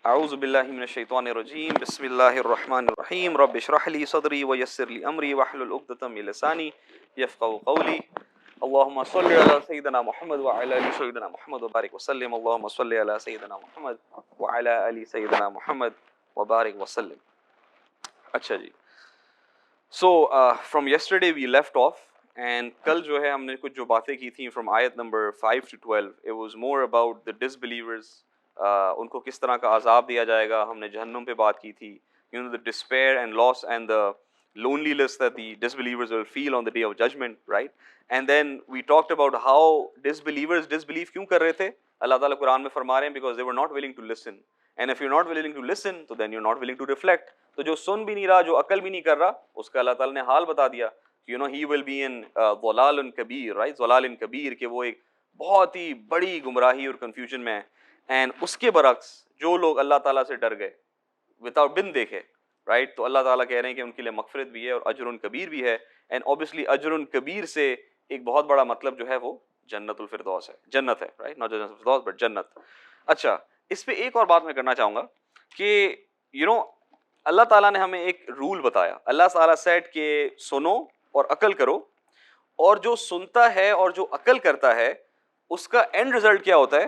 اعوذ باللہ من الشیطان الرجیم بسم اللہ الرحمن الرحیم رب اشرح لی صدری ویسر لی امری واحلل عقدۃ من لسانی یفقهوا قولی اللهم صل علی سیدنا محمد وعلی آل سیدنا محمد وبارک وسلم اللهم صل علی سیدنا محمد وعلی آل سیدنا محمد وبارک وسلم. اچھا جی، so from yesterday we left off and کل جو ہے ہم نے کچھ جو باتیں کی تھیں فرام آیت number 5 to 12 it was more about the disbelievers. ان کو کس طرح کا عذاب دیا جائے گا. ہم نے جہنم پہ بات کی تھی, the despair and loss and the loneliness that the disbelievers will feel on the day of judgment, right? And then we talked about how disbelievers disbelieve کیوں کر رہے تھے. اللہ تعالیٰ قرآن میں فرما رہے ہیں because they were not willing to listen, and if you're not willing to listen تو then you're not willing to reflect. تو جو سن بھی نہیں رہا, جو عقل بھی نہیں کر رہا, اس کا اللہ تعالیٰ نے حال بتا دیا. he will be in ضلال کبیر, right? ضلال کبیر, کہ وہ ایک بہت ہی بڑی گمراہی اور کنفیوژن میں ہے. اینڈ اس کے برعکس جو لوگ اللہ تعالیٰ سے ڈر گئے وداؤٹ بن دیکھے, رائٹ, تو اللہ تعالیٰ کہہ رہے ہیں کہ ان کے لیے مغفرت بھی ہے اور اجر کبیر بھی ہے. اینڈ اوبیسلی اجر کبیر سے ایک بہت بڑا مطلب جو ہے وہ جنت الفردوس ہے, جنت ہے, رائٹ, ناٹ جنت الفردوس بٹ جنت. اچھا, اس پہ ایک اور بات میں کرنا چاہوں گا کہ اللہ تعالیٰ نے ہمیں ایک رول بتایا. اللہ تعالیٰ سیٹ کہ سنو اور عقل کرو, اور جو سنتا ہے اور جو عقل کرتا ہے اس کا اینڈ رزلٹ کیا ہوتا ہے,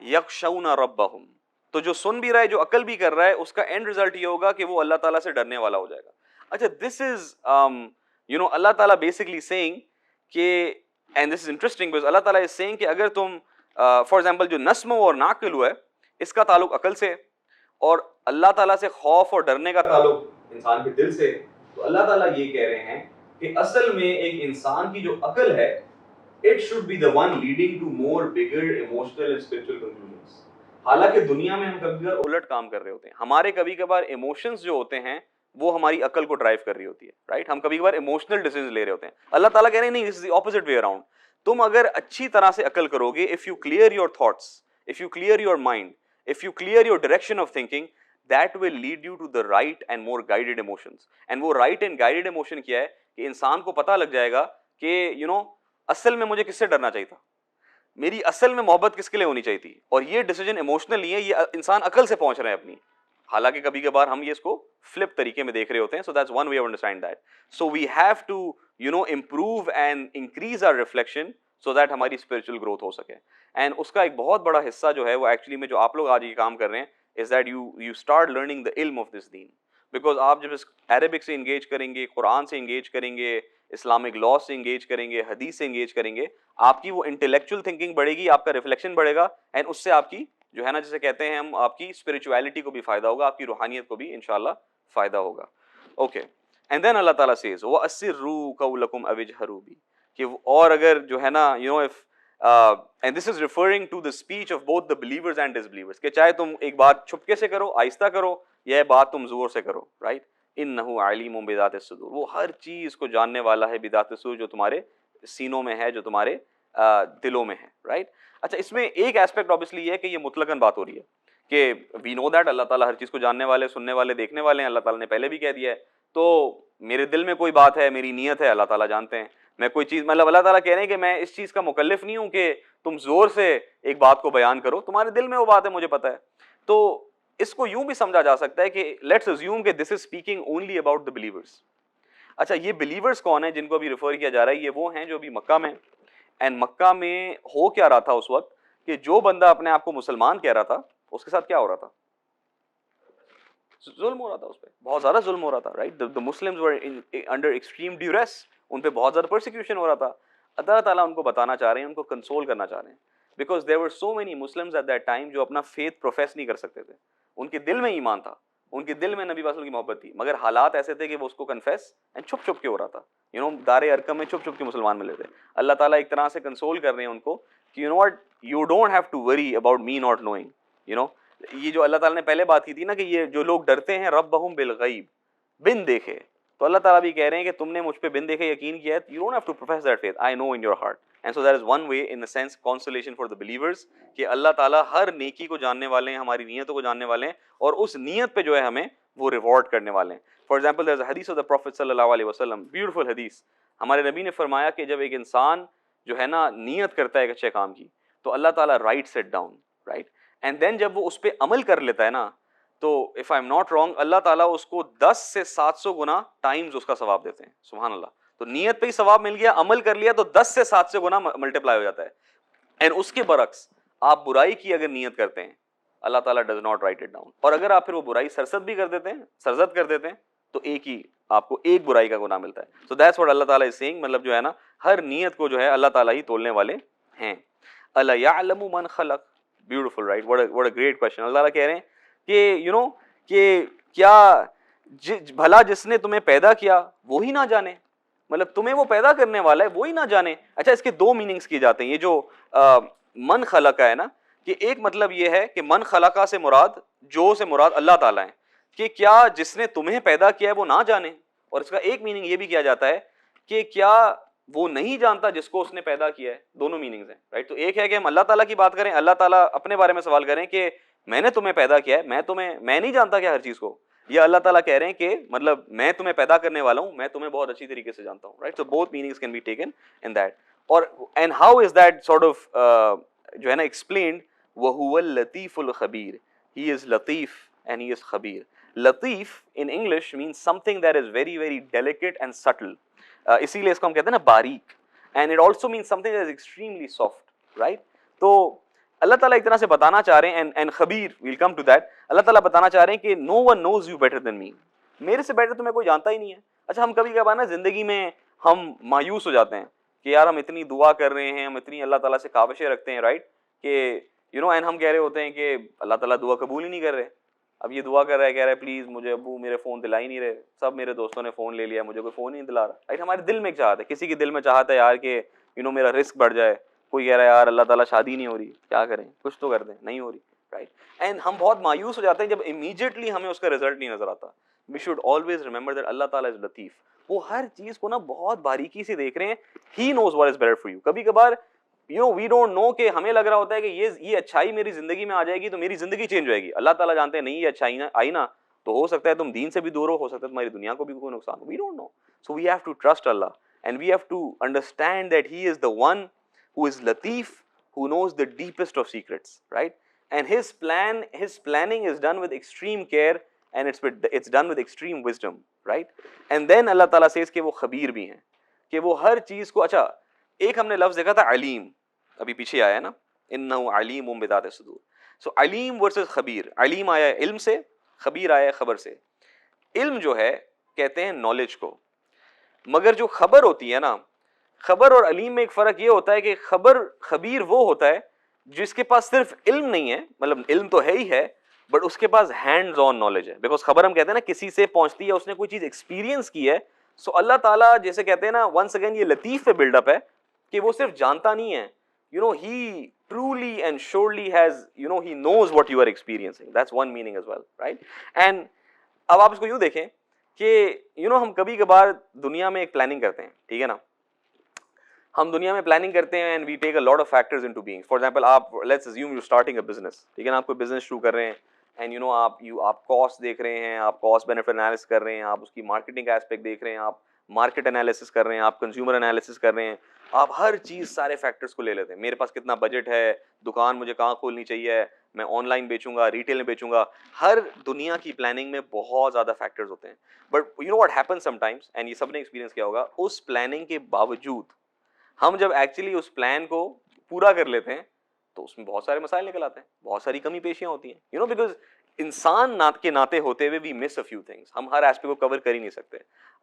یخشون ربہم. تو جو سن بھی رہا ہے, جو عقل بھی کر رہا ہے, اس کا اینڈ رزلٹ یہ ہوگا کہ وہ اللہ تعالیٰ سے ڈرنے والا ہو جائے گا. اچھا, دس از اللہ تعالیٰ بیسکلی سیئنگ کہ, and this is interesting because Allah تعالیٰ از سیئنگ کہ اگر تم فار ایگزامپل جو نسم اور ناقل ہے اس کا تعلق عقل سے, اور اللہ تعالیٰ سے خوف اور ڈرنے کا تعلق انسان کے دل سے, تو اللہ تعالیٰ یہ کہہ رہے ہیں کہ اصل میں ایک انسان کی جو عقل ہے it should be the one leading to more bigger emotional and spiritual conclusions. حالانکہ دنیا میں ہم کبھی کبھار الٹ کام کر رہے ہوتے ہیں. ہمارے کبھی کبھار ایموشنز جو ہوتے ہیں وہ ہماری عقل کو ڈرائیو کر رہی ہوتی ہے, رائٹ. ہم کبھی کبھار ایموشنل ڈیسیژن لے رہے ہوتے ہیں. اللہ تعالیٰ کہہ رہے ہیں نہیں, this is the opposite way around. تم اگر اچھی طرح سے عقل کرو گے, if you clear your thoughts, if you clear your mind, if you clear your direction of thinking, that will lead you to the right and more guided emotions. And وہ right and guided emotion کیا ہے کہ انسان کو پتہ لگ جائے گا کہ اصل میں مجھے کس سے ڈرنا چاہیے تھا, میری اصل میں محبت کس کے لیے ہونی چاہیے تھی, اور یہ ڈیسیجن ایموشنل نہیں ہے, یہ انسان عقل سے پہنچ رہے ہیں اپنی. حالانکہ کبھی کبھار ہم یہ اس کو فلپ طریقے میں دیکھ رہے ہوتے ہیں. So that's one way of understand that. So we have to improve and increase our reflection so that ہماری اسپرچل گروتھ ہو سکے. اینڈ اس کا ایک بہت بڑا حصہ جو ہے وہ ایکچولی میں جو آپ لوگ آج یہ کام کر رہے ہیں is that you start learning the علم آف دس دین. بیکاز آپ جب اس عربک سے انگیج کریں گے, قرآن سے انگیج کریں گے, اسلامک لا سے انگیج کریں گے, حدیث سے انگیج کریں گے, آپ کی وہ انٹلیکچوئل تھنکنگ بڑھے گی, آپ کا ریفلیکشن بڑھے گا, اینڈ اس سے آپ کی جو ہے نا جسے کہتے ہیں ہم, آپ کی اسپرچویلٹی کو بھی فائدہ ہوگا, آپ کی روحانیت کو بھی انشاءاللہ فائدہ ہوگا. اوکے, اینڈ دین اللہ تعالیٰ سیز وَأَسِرُّوا قَوْلَكُمْ أَوِ اجْهَرُوا بِهِ, کہ اور اگر جو ہے نا and this is referring to the speech of both the believers and disbelievers, کہ چاہے تم ایک بات چھپکے سے کرو, آہستہ کرو, یا بات تم زور سے کرو, رائٹ. انہ علیم بذات الصدور, وہ ہر چیز کو جاننے والا ہے, بذات الصدور, جو تمہارے سینوں میں ہے, جو تمہارے دلوں میں ہے, رائٹ. اچھا, اس میں ایک ایسپیکٹ آبویسلی یہ ہے کہ یہ مطلقاً بات ہو رہی ہے کہ وی نو دیٹ اللہ تعالیٰ ہر چیز کو جاننے والے, سننے والے, دیکھنے والے ہیں. اللہ تعالیٰ نے پہلے بھی کہہ دیا ہے. تو میرے دل میں کوئی بات ہے, میری نیت ہے, اللہ تعالیٰ جانتے ہیں. میں کوئی چیز, مطلب اللہ تعالیٰ کہہ رہے ہیں کہ میں اس چیز کا مکلف نہیں ہوں کہ تم زور سے ایک بات کو بیان کرو, تمہارے دل میں وہ بات ہے, مجھے پتہ ہے. تو اس کو یوں بھی سمجھا جا سکتا ہے کہ لیٹس اسیوم کہ this is speaking only about the believers. اچھا, یہ بلیورس کون ہیں جن کو ابھی ریفر کیا جا رہا ہے؟ یہ وہ ہیں جو ابھی مکہ میں. اینڈ مکہ میں ہو کیا رہا تھا اس وقت کہ جو بندہ اپنے آپ کو مسلمان کہہ رہا تھا اس کے ساتھ کیا ہو رہا تھا؟ ظلم ہو رہا تھا, اس پہ بہت زیادہ ظلم ہو رہا تھا, right. the Muslims were under extreme duress, ان پہ بہت زیادہ پرسیکیوشن ہو رہا تھا. اللہ تعالیٰ ان کو بتانا چاہ رہے ہیں, ان کو کنسول کرنا چاہ رہے ہیں, because there were so many Muslims at that time جو اپنا فیتھ پروفیس نہیں کر سکتے تھے. ان کے دل میں ایمان تھا, ان کے دل میں نبی وسلم کی محبت تھی, مگر حالات ایسے تھے کہ وہ اس کو کنفیس اینڈ چھپ چھپ کے ہو رہا تھا. دار ارکم میں چھپ چھپ کے مسلمان ملے تھے. اللہ تعالیٰ ایک طرح سے کنسول کر رہے ہیں ان کو کہ you don't have to worry about me not knowing. یہ جو اللہ تعالیٰ نے پہلے بات کی تھی نا کہ یہ جو لوگ ڈرتے ہیں ربہم بالغیب, بن دیکھے, تو اللہ تعالیٰ بھی کہہ رہے ہیں کہ تم نے مجھ پہ بن دیکھے یقین کیا ہے, you don't have to profess that faith, I know in your heart. And so that is one way in a sense consolation for the believers کہ اللہ تعالیٰ ہر نیکی کو جاننے والے ہیں, ہماری نیتوں کو جاننے والے ہیں, اور اس نیت پہ جو ہے ہمیں وہ ریوارڈ کرنے والے ہیں. For example, there is a hadith of the Prophet صلی اللہ علیہ وسلم, beautiful hadith. ہمارے نبی نے فرمایا کہ جب ایک انسان جو ہے نا نیت کرتا ہے ایک اچھے کام کی, تو اللہ تعالیٰ writes it down, right? And then جب وہ اس پہ عمل کر لیتا ہے نا, تو if I am not wrong Allah تعالیٰ اس کو 10 سے 700 گنا ٹائمز اس کا ثواب دیتے ہیں. سبحان اللہ. تو نیت پہ ہی ثواب مل گیا, عمل کر لیا تو 10 سے 700 گنا ملٹیپلائی ہو جاتا ہے. اینڈ اس کے برعکس آپ برائی کی اگر نیت کرتے ہیں اللہ تعالیٰ does not right it down, اور اگر آپ پھر وہ برائی سرزد بھی کر دیتے ہیں, سرزد کر دیتے ہیں, تو ایک ہی آپ کو ایک برائی کا گناہ ملتا ہے. سو دیٹس واٹ اللہ تعالیٰ از سیئنگ, مطلب جو ہے نا ہر نیت کو جو ہے اللہ تعالیٰ ہی تولنے والے ہیں. الا یعلم من خلق, beautiful right, what a great question. Allah تعالیٰ کہہ رہے ہیں کہ یو نو کہ کیا بھلا جس نے تمہیں پیدا کیا وہی نہ جانے, مطلب تمہیں وہ پیدا کرنے والا ہے وہی نہ جانے. اچھا اس کے دو میننگز کیے جاتے ہیں. یہ جو من خلق ہے نا, کہ ایک مطلب یہ ہے کہ من خلقہ سے مراد, جو سے مراد اللہ تعالیٰ ہیں, کہ کیا جس نے تمہیں پیدا کیا ہے وہ نہ جانے. اور اس کا ایک میننگ یہ بھی کیا جاتا ہے کہ کیا وہ نہیں جانتا جس کو اس نے پیدا کیا ہے. دونوں میننگز ہیں رائٹ. تو ایک ہے کہ ہم اللہ تعالیٰ کی بات کریں, اللہ تعالیٰ اپنے بارے میں سوال کریں کہ میں نے تمہیں پیدا کیا ہے, میں نہیں جانتا کیا ہر چیز کو, یا اللہ تعالیٰ کہہ رہے ہیں کہ مطلب میں تمہیں پیدا کرنے والا ہوں, میں تمہیں بہت اچھی طریقے سے جانتا ہوں right. So both meanings can be taken in that. اور and how is that sort of جو ہے نا explained, وَهُوَ اللَّطِيفُ الْخَبِيرُ, he is latif and he is khabir. Latif in English means something that is very very delicate and subtle. اسی لیے اس کو ہم کہتے ہیں نا باریک, and it also means something that is extremely soft right. تو اللہ تعالیٰ ایک طرح سے بتانا چاہ رہے ہیں, and Khyber, we'll come to that, اللہ تعالیٰ بتانا چاہ رہے ہیں کہ no one knows you better than me, میرے سے بیٹر تمہیں کوئی جانتا ہی نہیں ہے. اچھا ہم کبھی کبھار نا زندگی میں ہم مایوس ہو جاتے ہیں کہ یار ہم اتنی دعا کر رہے ہیں, ہم اتنی اللہ تعالیٰ سے کاوشیں رکھتے ہیں رائٹ, کہ یو نو, اینڈ ہم کہہ رہے ہوتے ہیں کہ اللہ تعالیٰ دعا قبول ہی نہیں کر رہے. اب یہ دعا کر رہا ہے, کہہ رہا ہے پلیز مجھے ابو میرے فون دلا ہی نہیں رہے, سب میرے دوستوں نے فون لے لیا, مجھے کوئی فون ہی نہیں دلا رہا رائٹ. ہمارے دل میں ایک چاہت ہے, کسی کے دل میں چاہتا ہے یار کہ یو نو میرا رزق بڑھ جائے, کوئی کہہ رہا ہے یار اللہ تعالیٰ شادی نہیں ہو رہی, کیا کریں, کچھ تو کر دیں, نہیں ہو رہی رائٹ. اینڈ ہم بہت مایوس ہو جاتے ہیں جب امیجیٹلی ہمیں اس کا رزلٹ نہیں نظر آتا. We should always remember that Allah تعالیٰ از لطیف, وہ ہر چیز کو نا بہت باریکی سے دیکھ رہے ہیں. He knows what is better for you. کبھی کبھار یو نو وی ڈونٹ نو, کہ ہمیں لگ رہا ہوتا ہے کہ یہ اچھائی میری زندگی میں آ جائے گی تو میری زندگی چینج ہو جائے گی. اللہ تعالیٰ جانتے ہیں نہیں یہ اچھائی آئی نا تو ہو سکتا ہے تم دین سے بھی دور ہو سکتا ہے تمہاری دنیا کو بھی کوئی نقصان ہو. We don't know. So we have to trust Allah, and we have to understand that he is the one who is latif, who knows the deepest of secrets right. And his planning is done with extreme care, and it's done with extreme wisdom right. And then Allah Ta'ala says کہ وہ خبیر بھی ہیں, کہ وہ ہر چیز کو. اچھا ایک ہم نے لفظ دیکھا تھا علیم, ابھی پیچھے آیا نا, انہ علیم بذات الصدور. سو علیم ورسز خبیر, علیم آیا ہے علم سے, خبیر آیا ہے خبر سے. علم جو ہے کہتے ہیں نالج کو, مگر جو خبر ہوتی ہے نا, خبر اور علیم میں ایک فرق یہ ہوتا ہے کہ خبیر وہ ہوتا ہے جس کے پاس صرف علم نہیں ہے, مطلب علم تو ہے ہی ہے بٹ اس کے پاس ہینڈز آن نالج ہے. بیکاز خبر ہم کہتے ہیں نا کسی سے پہنچتی ہے, اس نے کوئی چیز ایکسپیرینس کی ہے. سو اللہ تعالیٰ جیسے کہتے ہیں نا, ونس اگین یہ لطیف پہ بلڈ اپ ہے کہ وہ صرف جانتا نہیں ہے, you know he truly and surely has, you know he knows what you are experiencing. That's one meaning as well right. And اب آپ اس کو یوں دیکھیں کہ یو نو ہم کبھی کبھار دنیا میں ایک پلاننگ کرتے ہیں, ٹھیک ہے نا, ہم دنیا میں پلاننگ کرتے ہیں and we take a lot of factors into being. For example آپ let's assume you starting a business, ٹھیک ہے نا, آپ کوئی بزنس شروع کر رہے ہیں اینڈ یو نو آپ کاسٹ دیکھ رہے ہیں, آپ کاسٹ بینیفٹ انالیسس کر رہے ہیں, آپ اس کی مارکیٹنگ کا ایسپیکٹ دیکھ رہے ہیں, آپ مارکیٹ انالیسس کر رہے ہیں, آپ کنزیومر انالیسس کر رہے ہیں, آپ ہر چیز سارے فیکٹرز کو لے لیتے ہیں. میرے پاس کتنا بجٹ ہے, دکان مجھے کہاں کھولنی چاہیے, میں آن لائن بیچوں گا, ریٹیل میں بیچوں گا. ہر دنیا کی پلاننگ میں بہت زیادہ فیکٹرز ہوتے ہیں. But you know what happen sometimes, and یہ سب نے ایکسپیرینس کیا ہوگا, اس پلاننگ کے باوجود ہم جب ایکچولی اس پلان کو پورا کر لیتے ہیں تو اس میں بہت سارے مسائل نکل آتے ہیں, بہت ساری کمی پیشیاں ہوتی ہیں, یو نو, بیکاز انسان کے ناطے ہوتے ہوئے وی مس اے فیو تھنگس, ہم ہر ایسپیکٹ کو کور کر ہی نہیں سکتے.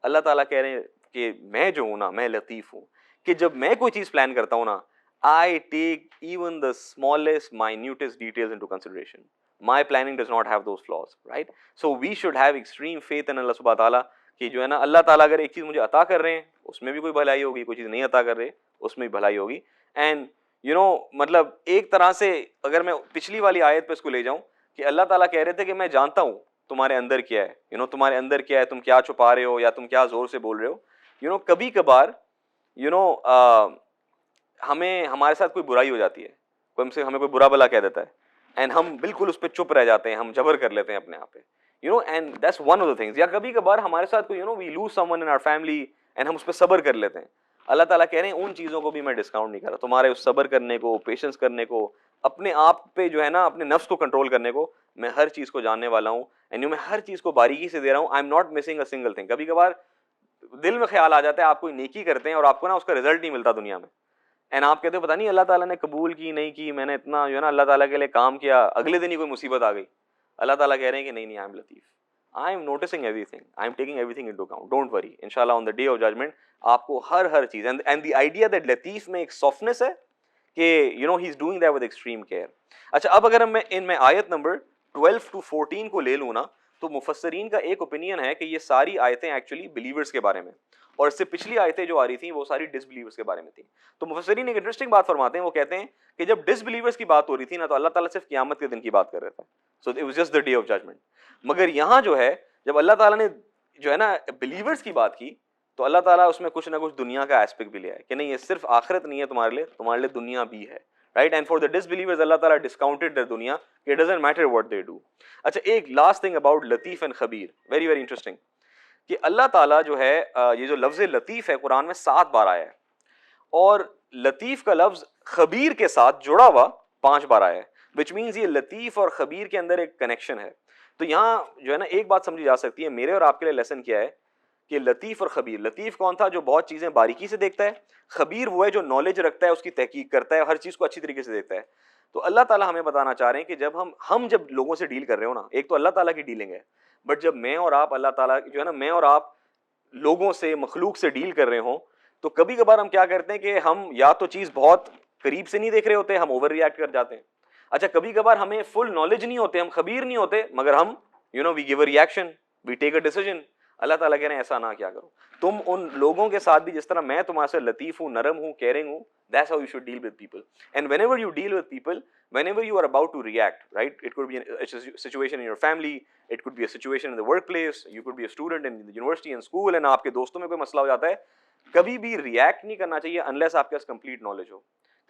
اللہ تعالیٰ کہہ رہے ہیں کہ میں جو ہوں نا, میں لطیف ہوں, کہ جب میں کوئی چیز پلان کرتا ہوں نا, I take even the smallest, minutest details into consideration. My planning does not have those flaws, right? So we should have extreme faith in Allah subhanahu wa ta'ala کہ جو ہے نا اللہ تعالیٰ اگر ایک چیز مجھے عطا کر رہے ہیں اس میں بھی کوئی بھلائی ہوگی, کوئی چیز نہیں عطا کر رہے اس میں بھی بھلائی ہوگی. اینڈ یو نو مطلب ایک طرح سے اگر میں پچھلی والی آیت پہ اس کو لے جاؤں کہ اللہ تعالیٰ کہہ رہے تھے کہ میں جانتا ہوں تمہارے اندر کیا ہے, یو نو تمہارے اندر کیا ہے, تم کیا چھپا رہے ہو یا تم کیا زور سے بول رہے ہو. یو نو کبھی کبھار یو نو ہمارے ساتھ کوئی برائی ہو جاتی ہے, ہمیں کوئی برا بلا کہہ دیتا ہے اینڈ ہم بالکل اس پہ چپ رہ جاتے ہیں, ہم جبر کر لیتے ہیں اپنے آپ پہ, you know, and that's one of the things. یا کبھی کبھار ہمارے ساتھ کوئی, you know, we lose someone in our family and ہم اس پہ صبر کر لیتے ہیں. اللہ تعالیٰ کہہ رہے ہیں ان چیزوں کو بھی میں ڈسکاؤنٹ نہیں کر رہا, تمہارے اس صبر کرنے کو, پیشنس کرنے کو, اپنے آپ پہ جو ہے نا اپنے نفس کو کنٹرول کرنے کو, میں ہر چیز کو جاننے والا ہوں, اینڈ میں ہر چیز کو باریکی سے دے رہا ہوں, آئی am not missing a single thing. کبھی کبھار دل میں خیال آ جاتا ہے آپ کوئی نیکی کرتے ہیں اور آپ کو نا اس کا رزلٹ نہیں ملتا دنیا میں, اینڈ آپ کہتے ہو پتہ نہیں اللہ تعالیٰ نے قبول کی نہیں کی, میں نے اتنا جو ہے نا اللہ تعالیٰ کے لیے کام کیا, اگلے دن ہی کوئی مصیبت آ گئی. اللہ تعالیٰ کہہ رہے ہیں کہ نہیں I am Latif, I am noticing everything. I am taking everything into account. Don't worry. Inshallah, on the day of judgment, آپ کو ہر چیز, and the idea that لطیف میں ایک softness ہے کہ you know he's doing that with extreme care. اچھا, اب اگر میں آیت نمبر 12 to 14 کو لے لوں نا, تو مفسرین کا ایک اوپینین ہے کہ یہ ساری آیتیں ایکچولی بلیورز کے بارے میں, اور اس سے پچھلی آیتیں جو آ رہی تھیں وہ ساری ڈس بلیورز کے بارے میں تھیں. تو مفسرین ایک انٹرسٹنگ بات فرماتے ہیں, وہ کہتے ہیں کہ جب ڈس بلیورز کی بات ہو رہی تھی نا, تو اللہ تعالیٰ صرف قیامت کے دن کی بات کر رہا تھا. So it was just the day of judgment. مگر یہاں جو ہے جب اللہ تعالیٰ نے جو ہے نا بلیورز کی بات کی, تو اللہ تعالیٰ اس میں کچھ نہ کچھ دنیا کا ایسپیکٹ بھی لیا ہے کہ نہیں یہ صرف آخرت نہیں ہے تمہارے لیے دنیا بھی ہے, right. And for the disbelievers Allah تعالیٰ ڈسکاؤنٹڈ دا دنیا, it doesn't matter what they do. اچھا, ایک لاسٹ تھنگ اباؤٹ لطیف اینڈ خبیر, ویری ویری انٹرسٹنگ, کہ اللہ تعالیٰ جو ہے یہ جو لفظ لطیف ہے قرآن میں 7 بار آیا ہے, اور لطیف کا لفظ خبیر کے ساتھ جڑا ہوا 5 بار آیا ہے, وچ مینز یہ لطیف اور خبیر کے اندر ایک کنیکشن ہے. تو یہاں جو ہے نا ایک بات سمجھی جا سکتی ہے, میرے اور آپ کے لیے لیسن کیا ہے کہ لطیف اور خبیر. لطیف کون تھا؟ جو بہت چیزیں باریکی سے دیکھتا ہے. خبیر وہ ہے جو نالج رکھتا ہے, اس کی تحقیق کرتا ہے, ہر چیز کو اچھی طریقے سے دیکھتا ہے. تو اللہ تعالیٰ ہمیں بتانا چاہ رہے ہیں کہ جب ہم جب لوگوں سے ڈیل کر رہے ہو نا, ایک تو اللہ تعالیٰ کی ڈیلنگ ہے, بٹ جب میں اور آپ اللہ تعالیٰ جو ہے نا میں اور آپ لوگوں سے مخلوق سے ڈیل کر رہے ہوں, تو کبھی کبھار ہم کیا کرتے ہیں کہ ہم یا تو چیز بہت قریب سے نہیں دیکھ رہے ہوتے, ہم اوور ریئیکٹ کر جاتے ہیں. اچھا, کبھی کبھار ہمیں فل نالج نہیں ہوتے, ہم خبیر نہیں ہوتے, مگر ہم we give a reaction, we take a decision. اللہ تعالیٰ کہہ رہے ہیں ایسا نہ کیا کرو. تم ان لوگوں کے ساتھ بھی جس طرح میں تمہارے سے لطیف ہوں, نرم ہوں, کیئرنگ ہوں, that's how you should deal with people. And whenever you deal with people, whenever you are about to react, right, it could be a situation in your family, it could be a situation in the workplace, you could be a student in the university and school, and آپ کے دوستوں میں کوئی مسئلہ ہو جاتا ہے, کبھی بھی ریئیکٹ نہیں کرنا چاہیے unless آپ کے پاس complete knowledge ہو.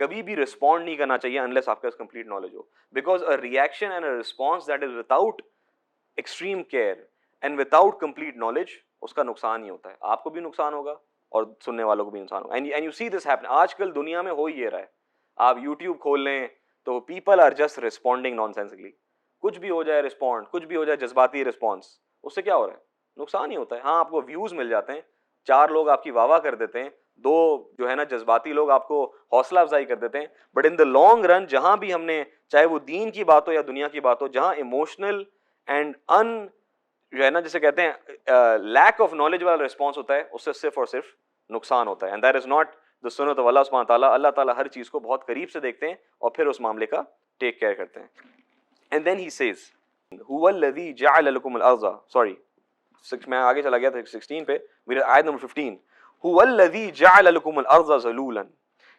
کبھی بھی رسپونڈ نہیں کرنا چاہیے unless آپ کے پاس complete knowledge who, because a reaction and a response that is without extreme care and without complete knowledge, اس کا نقصان ہی ہوتا ہے. آپ کو بھی نقصان ہوگا اور سننے والوں کو بھی نقصان ہوگا. and you see this happen. آج کل دنیا میں ہو ہی یہ رہا ہے, آپ یوٹیوب کھول لیں تو people are just responding nonsensically. کچھ بھی ہو جائے رسپونڈ, کچھ بھی ہو جائے جذباتی رسپانس, اس سے کیا ہو رہا ہے؟ نقصان ہی ہوتا ہے. ہاں, آپ کو ویوز مل جاتے ہیں, 4 لوگ آپ کی واہ واہ کر دیتے ہیں, 2 جو ہے نا جذباتی لوگ آپ کو حوصلہ افزائی کر دیتے ہیں, but in the long run جہاں بھی ہم نے, چاہے وہ دین کی بات ہو یا دنیا کی بات ہو, جہاں ایموشنل اینڈ جو ہے نا جسے کہتے ہیں لیک آف نالج والا رسپانس ہوتا ہے, اس سے صرف اور صرف نقصان ہوتا ہے. And that is not the سنت آف اللہ سبحانہ تعالیٰ. اللہ تعالیٰ ہر چیز کو بہت قریب سے دیکھتے ہیں اور پھر اس معاملے کا ٹیک کیئر کرتے ہیں. اینڈ دین ہی سیز هو الذی جعل لکم الارض, سوری میں آگے چلا گیا تھا 16 پہ, میرا آیت نمبر 15, هو الذی جعل لکم الارض ذلولا,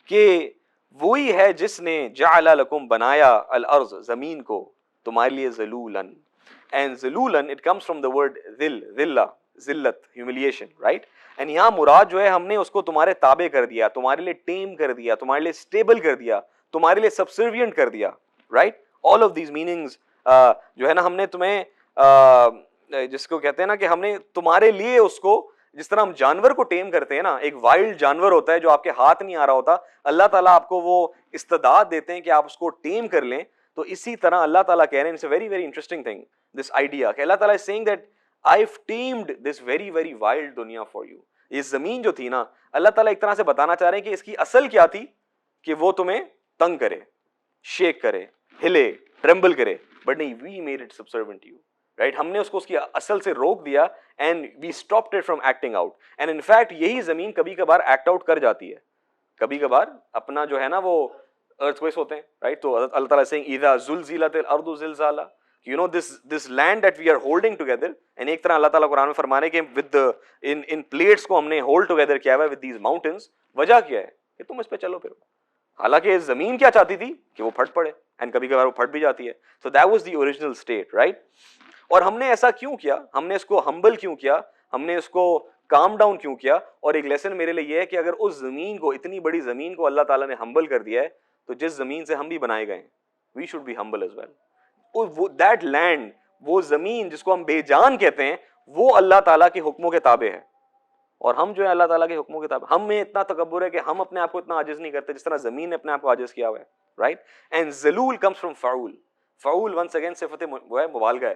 کہ وہی ہے جس نے جعل لکم بنایا الارض زمین کو تمہارے لیے ذلولا. And ذلولاً it comes from the word ذلہ, ذلت, humiliation, right? And یہاں مراد جو ہے ہم نے اس کو تمہارے تابع کر دیا, تمہارے لیے ٹیم کر دیا, تمہارے لیے اسٹیبل کر دیا, تمہارے لیے سبسروینٹ کر دیا, right? All of these meanings جو ہے نا ہم نے تمہیں جس کو کہتے ہیں نا کہ ہم نے تمہارے لیے اس کو, جس طرح ہم جانور کو ٹیم کرتے ہیں نا, ایک وائلڈ جانور ہوتا ہے جو آپ کے ہاتھ نہیں آ رہا ہوتا, اللہ تعالیٰ آپ کو وہ استعداد دیتے ہیں کہ آپ اس کو ٹیم کر لیں. تو اسی طرح اللہ تعالیٰ کہہ رہے ہیں, it's a very very interesting thing, this idea, کہ اللہ تعالیٰ is saying that I've tamed this very very wild دنیا for you. یہ زمین جو تھی نا, اللہ تعالیٰ ایک طرح سے بتانا چاہ رہے ہیں کہ اس کی اصل کیا تھی, کہ وہ تمہیں تنگ کرے, شیک کرے, ہلے, ٹرمبل کرے, بٹ نہیں, we made it subservient to you, right? ہم نے اس کو اس کی اصل سے روک دیا, and we stopped it from acting out. And in fact یہی زمین کبھی کبھار ایکٹ آؤٹ کر جاتی ہے, کبھی کبھار اپنا جو ہے نا وہ earthquakes ہوتے ہیں, right? تو اللہ تعالیٰ saying اذا زلزلت الارض زلزالہ, you know this land that we are holding together, and ایک طرح اللہ تعالیٰ قرآن میں فرما رہے ہیں کہ with the in plates کو ہم نے hold together کیا ہوا ہے with these mountains. وجہ کیا ہے کہ تم اس پہ چلو پھرو. حالانکہ زمین کیا چاہتی تھی کہ وہ پھٹ پڑے, and کبھی کبھار وہ پھٹ بھی جاتی ہے. so that was the original state, right? اور ہم نے ایسا کیوں کیا, ہم نے اس کو ہمبل کیوں کیا, ہم نے اس کو کام ڈاؤن کیوں کیا. اور ایک لیسن میرے لیے یہ ہے کہ اگر اس زمین کو, اتنی بڑی زمین کو اللہ تعالیٰ نے ہمبل کر دیا ہے, تو جس زمین سے ہم بھی بنائے گئے ہیں, we should be humble as well. That land, وہ زمین جس کو ہم بے جان کہتے ہیں, وہ اللہ تعالیٰ کے حکموں کے تابع ہے. اور ہم جو ہے اللہ تعالیٰ کے حکموں کے تابع, ہم میں اتنا تکبر ہے کہ ہم اپنے آپ کو اتنا عاجز نہیں کرتے جس طرح زمین نے اپنے آپ کو عاجز کیا ہوا ہے. right? And zalul comes from faul. Faul once again صفت وہ ہے مبالغہ ہے,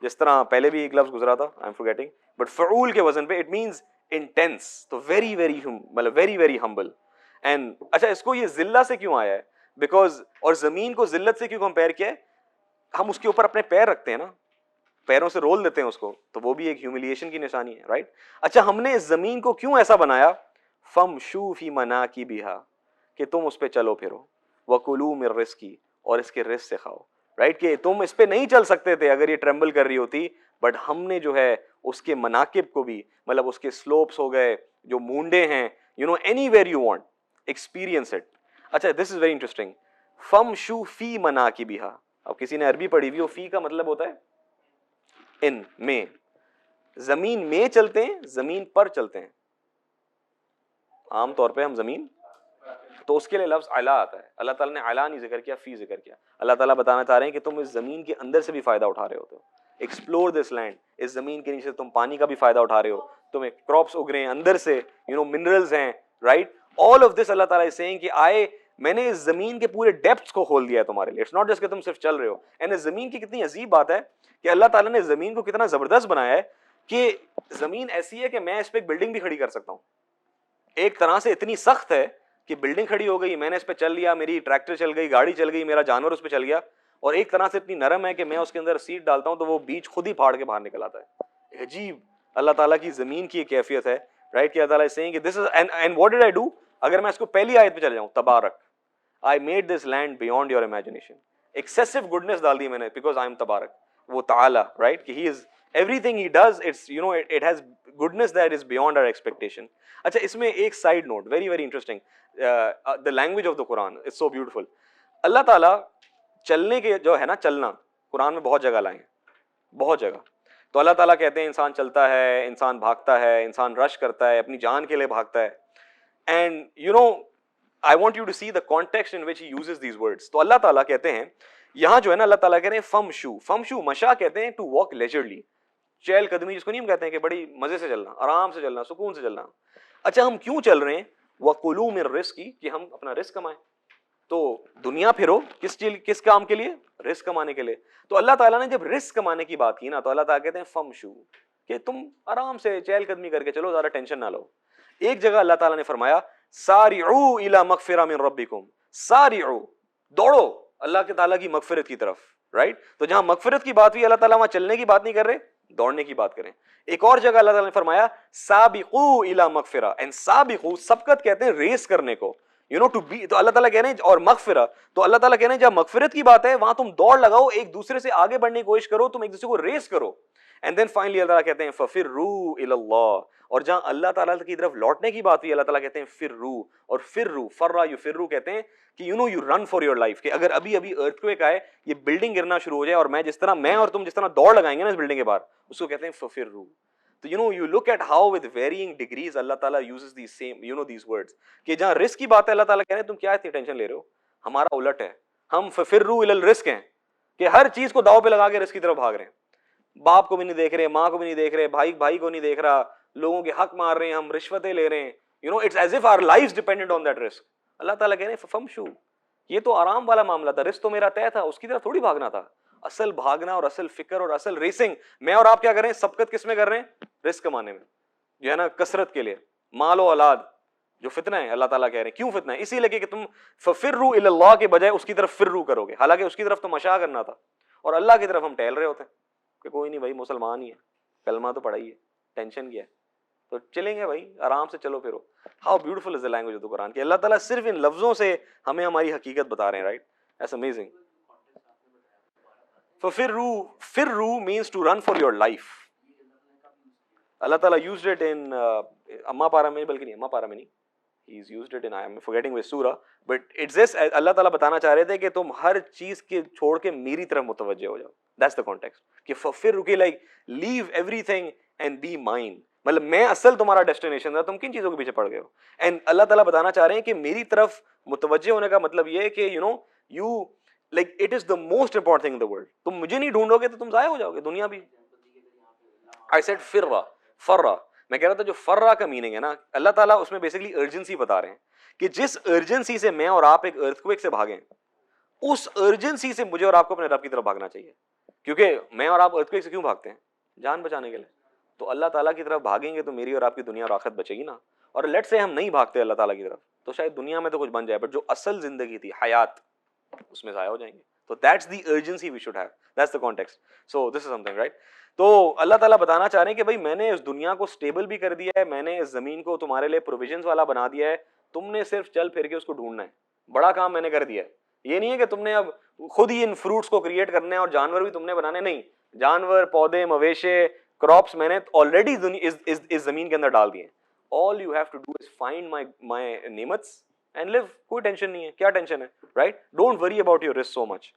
جس طرح پہلے بھی ایک لفظ گزرا تھا, I'm forgetting, but فعول کے وزن پہ it means intense, تو very very مطلب very very humble. And اچھا اس کو یہ ذلہ سے کیوں آیا ہے, because اور زمین کو ذلت سے کیوں کمپیئر کیا ہے, ہم اس کے اوپر اپنے پیر رکھتے ہیں نا, پیروں سے رول دیتے ہیں اس کو, تو وہ بھی ایک ہیوملیشن کی نشانی ہے, رائٹ. اچھا ہم نے اس زمین کو کیوں ایسا بنایا, فَمْشُوا فِي مَنَاكِبِهَا, کہ تم اس پہ چلو پھرو, وَكُلُوا مِن رِزْقِهِ, اور اس کے رزق سے کھاؤ, رائٹ, کہ تم اس پہ نہیں چل سکتے تھے اگر یہ ٹریمبل کر رہی ہوتی, بٹ ہم نے جو ہے اس کے مناکب کو بھی, مطلب اس کے سلوپس ہو گئے, جو مونڈے ہیں, you know anywhere you want experience it. اچھا دس از ویری انٹرسٹنگ, فَمْشُوا فِي مَنَاكِبِهَا, اب کسی نے عربی پڑھی ہوئی ہو, فی کا مطلب ہوتا ہے ان میں, زمین میں چلتے ہیں, زمین پر چلتے ہیں, عام طور پہ ہم زمین, تو اس کے لیے لفظ علا آتا ہے. اللہ تعالیٰ نے علا نہیں ذکر کیا, فی ذکر کیا. اللہ تعالیٰ بتانا چاہ رہے ہیں کہ تم اس زمین کے اندر سے بھی فائدہ اٹھا رہے ہوتے ہو, ایکسپلور دس لینڈ, اس زمین کے نیچے تم پانی کا بھی فائدہ اٹھا رہے ہو, تمہیں کراپس اگ رہے ہیں اندر سے, یو نو منرلز ہیں, رائٹ, آل آف دس اللہ تعالیٰ از سیئنگ کہ میں نے اس زمین کے پورے ڈیپتھس کو کھول دیا ہے تمہارے لیے, اٹس ناٹ جسٹ کہ تم صرف چل رہے ہو. اینڈ اس زمین کی کتنی عجیب بات ہے کہ اللہ تعالیٰ نے زمین کو کتنا زبردست بنایا ہے کہ زمین ایسی ہے کہ میں اس پہ ایک بلڈنگ بھی کھڑی کر سکتا ہوں. ایک طرح سے اتنی سخت ہے کہ بلڈنگ کھڑی ہو گئی, میں نے اس پہ چل لیا, میری ٹریکٹر چل گئی, گاڑی چل گئی, میرا جانور اس پہ چل گیا, اور ایک طرح سے اتنی نرم ہے کہ میں اس کے اندر سیٹ ڈالتا ہوں تو وہ بیچ خود ہی پھاڑ کے باہر نکل آتا ہے. عجیب اللہ تعالیٰ کی زمین کی ایک کیفیت ہے, رائٹ, کہ اللہ تعالیٰ سیئنگ کہ this is and what did I do. اگر میں اس کو پہلی آیت پہ چلے جاؤں, تبارک, I made this land beyond your imagination. Excessive goodness ڈال دی میں نے, because I am تبارک, وہ تعالی, right, کہ he is everything he does, it's you know it has goodness that is beyond our expectation. اچھا اس میں ایک side note, very very interesting, the language of the Quran is so beautiful. اللہ تعالیٰ چلنے کے جو ہے نا, چلنا قرآن میں بہت جگہ لائے ہیں, بہت جگہ. تو اللہ تعالیٰ کہتے ہیں انسان چلتا ہے, انسان بھاگتا ہے, انسان رش کرتا ہے, اپنی جان کے لیے بھاگتا ہے. And you know I want you to see the context in which he uses these words. تو اللہ تعالیٰ کہتے ہیں یہاں جو ہے نا, اللہ تعالیٰ کہتے ہیں فمشو, فمشو مشا کہتے ہیں to walk leisurely, چہل قدمی جس کو نہیں ہم کہتے ہیں کہ بڑی مزے سے چلنا, آرام سے چلنا, سکون سے چلنا. اچھا ہم کیوں چل رہے ہیں, وَقُلُوا مِن رِزْقِهِ, کہ ہم اپنا رزق کمائیں. تو دنیا پھرو کس کام کے لیے, رزق کمانے کے لیے. تو اللہ تعالیٰ نے جب رزق کمانے کی بات کی نا, تو اللہ تعالیٰ کہتے ہیں فمشو, کہ تم آرام سے چہل قدمی کر کے چلو, زیادہ ٹینشن نہ لو. ایک جگہ اللہ تعالیٰ نے فرمایا سارعوا الی مغفرۃ من ربکم, سارعوا, دوڑو اللہ کے تعالیٰ کی مغفرت کی طرف, رائٹ. تو جہاں مغفرت کی بات ہوئی, اللہ تعالیٰ وہاں چلنے کی بات نہیں کر رہے, دوڑنے کی بات کریں. ایک اور جگہ اللہ تعالیٰ نے فرمایا سابقوا الی مغفرۃ, اینڈ سابقوا سبقت کہتے ہیں ریس کرنے کو, یو نو ٹو بی. تو اللہ تعالیٰ کہہ رہے ہیں, اور مغفرت, تو اللہ تعالیٰ کہہ رہے ہیں جہاں مغفرت کی بات ہے وہاں تم دوڑ لگاؤ, ایک دوسرے سے آگے بڑھنے کی کوشش کرو, تم ایک دوسرے کو ریس کرو. اینڈ دین فائنلی اللہ تعالیٰ کہتے ہیں ففروا الی اللہ, اور جہاں اللہ تعالیٰ کی طرف لوٹنے کی بات ہوئی, اللہ تعالیٰ کہتے ہیں فرو, اور فرو, فرا یفرو کہتے ہیں کہ you know you run for your life, کہ اگر ابھی ابھی ارتھکویک آئے, یہ بلڈنگ گرنا شروع ہو جائے, اور میں اور تم جس طرح دوڑ لگائیں گے نا اس بلڈنگ کے باہر, اس کو کہتے ہیں ففرو. تو you know you look at how with varying degrees Allah تعالیٰ uses these same you know these words, کہ جہاں رزق کی بات ہے اللہ تعالیٰ کہہ رہے ہیں تم کیا اتنی ٹینشن لے رہے ہو, ہمارا الٹ ہے, ہم ففرو الی الرزق ہیں, کہ ہر چیز کو داؤ پہ لگا کے رزق کی طرف بھاگ رہے ہیں. باپ کو بھی نہیں دیکھ رہے, ماں کو بھی نہیں دیکھ رہے, بھائی کو نہیں دیکھ رہا, لوگوں کے حق مار رہے ہیں, ہم رشوتیں لے رہے ہیں, you know it's as if our lives dependent on that رزق. اللہ تعالیٰ کہہ رہے ہیں فمشو, یہ تو آرام والا معاملہ تھا, رزق تو میرا طے تھا, اس کی طرف تھوڑی بھاگنا تھا. اصل بھاگنا اور اصل فکر اور اصل ریسنگ میں اور آپ کیا کر رہے ہیں, سبقت کس میں کر رہے ہیں, رزق کمانے میں, جو ہے نا کثرت کے لیے, مال و اولاد جو فتنہ ہے. اللہ تعالیٰ کہہ رہے ہیں کیوں فتنہ ہے, اسی لیے کہ تم ففروا الی اللہ کے بجائے اس کی طرف فرو کرو گے, حالانکہ اس کی طرف تو مشا کرنا تھا, اور اللہ کی طرف ہم ٹہل رہے ہوتے ہیں کہ کوئی نہیں بھائی مسلمان ہی ہے, کلمہ تو پڑھا ہی ہے, ٹینشن کیا ہے, تو چلیں گے بھائی آرام سے چلو پھرو. How beautiful is the language of the Quran, کہ اللہ تعالیٰ صرف ان لفظوں سے ہمیں ہماری حقیقت بتا رہے ہیں, رائٹ, دیٹس امیزنگ. ففروا means to run for your life. Allah تعالیٰ used it in اما پارا میں, بلکہ نہیں اما پارا میں نہیں, he's used it in I am forgetting which surah, but it's this, اللہ تعالیٰ بتانا چاہ رہے تھے کہ تم ہر چیز کے چھوڑ کے میری طرف متوجہ ہو جاؤ. That's the context, کہ ففروا کہ like leave everything and be mine, مطلب میں اصل تمہارا ڈیسٹینیشن تھا, تم کن چیزوں کے پیچھے پڑ گئے ہو. اینڈ اللہ تعالیٰ بتانا چاہ رہے ہیں کہ میری طرف متوجہ ہونے کا مطلب یہ ہے کہ you know you like it is the most important thing in the world. تم مجھے نہیں ڈھونڈو گے تو تم ضائع ہو جاؤ گے, دنیا بھی. آئی سیڈ فرا, میں کہہ رہا تھا جو فرا کا میننگ ہے نا, اللہ تعالیٰ اس میں بیسکلی ارجنسی بتا رہے ہیں کہ جس ارجنسی سے میں اور آپ ایک ارتھکویک سے بھاگیں, اس ارجنسی سے مجھے اور آپ کو اپنے رب کی طرف بھاگنا چاہیے. کیونکہ میں اور آپ ارتھکویک سے کیوں بھاگتے ہیں؟ جان بچانے کے لیے. تو اللہ تعالیٰ کی طرف بھاگیں گے تو میری اور آپ کی دنیا اور آخرت بچے گی نا. اور لیٹ سے ہم نہیں بھاگتے اللہ تعالیٰ کی طرف تو شاید دنیا میں تو کچھ بن جائے, بٹ جو اصل زندگی تھی, حیات, اس میں ضائع ہو جائیں گے. تو that's the urgency we should have, that's the context. So this is something right. تو اللہ تعالیٰ بتانا چاہ رہے ہیں کہ بھائی میں نے اس دنیا کو اسٹیبل بھی کر دیا ہے, میں نے اس زمین کو تمہارے لیے پروویژنس والا بنا دیا ہے, تم نے صرف چل پھر کے اس کو ڈھونڈنا ہے. بڑا کام میں نے کر دیا ہے. یہ نہیں ہے کہ تم نے اب خود ہی ان فروٹس کو کریٹ کرنے اور جانور بھی تم نے بنانے, نہیں. جانور, پودے, مویشے, کراپس میں نے آلریڈی اس زمین کے اندر ڈال دیے. All you have to do is find my نعمتس and live. کوئی ٹینشن نہیں ہے. کیا ٹینشن ہے, right? Don't worry about your risk so much.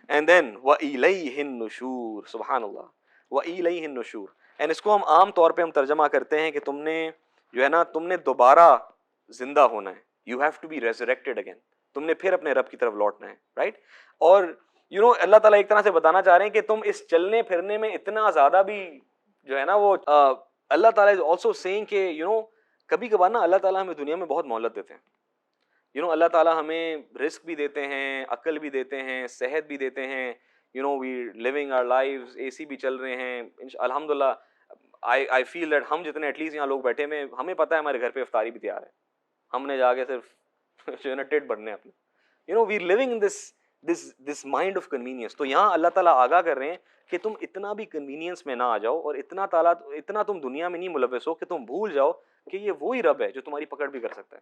And then وَإِلَيْهِ النُّشُورُ, سبحان اللہ, وَإِلَيْهِ النُّشُورُ. اینڈ اس کو ہم عام طور پہ ہم ترجمہ کرتے ہیں کہ تم نے جو ہے نا, تم نے دوبارہ زندہ ہونا ہے. You have to be resurrected again. تم نے پھر اپنے رب کی طرف لوٹنا ہے, right? اور اللہ تعالیٰ ایک طرح سے بتانا چاہ رہے ہیں کہ تم اس چلنے پھرنے میں اتنا زیادہ بھی جو ہے نا وہ اللہ تعالیٰ is also saying کہ کبھی کبھار نا اللہ تعالیٰ ہمیں دنیا میں بہت مہلت دیتے ہیں. اللہ تعالیٰ ہمیں رزق بھی دیتے ہیں, عقل بھی دیتے ہیں, صحت بھی دیتے ہیں. وی living our lives, اے سی بھی چل رہے ہیں الحمد للہ. I feel that ہم جتنے ایٹ لیسٹ یہاں لوگ بیٹھے میں, ہمیں پتہ ہے ہمارے گھر پہ افطاری بھی تیار ہے. ہم نے جا کے صرف جو ہے نا ٹیٹ بھرنے اپنے. وی living in this mind of convenience. تو یہاں اللہ تعالیٰ آگاہ کر رہے ہیں کہ تم اتنا بھی کنوینئنس میں نہ آ جاؤ, اور اتنا تم دنیا میں نہیں ملوث ہو کہ تم بھول جاؤ کہ یہ وہی رب ہے جو تمہاری پکڑ بھی کر سکتا ہے.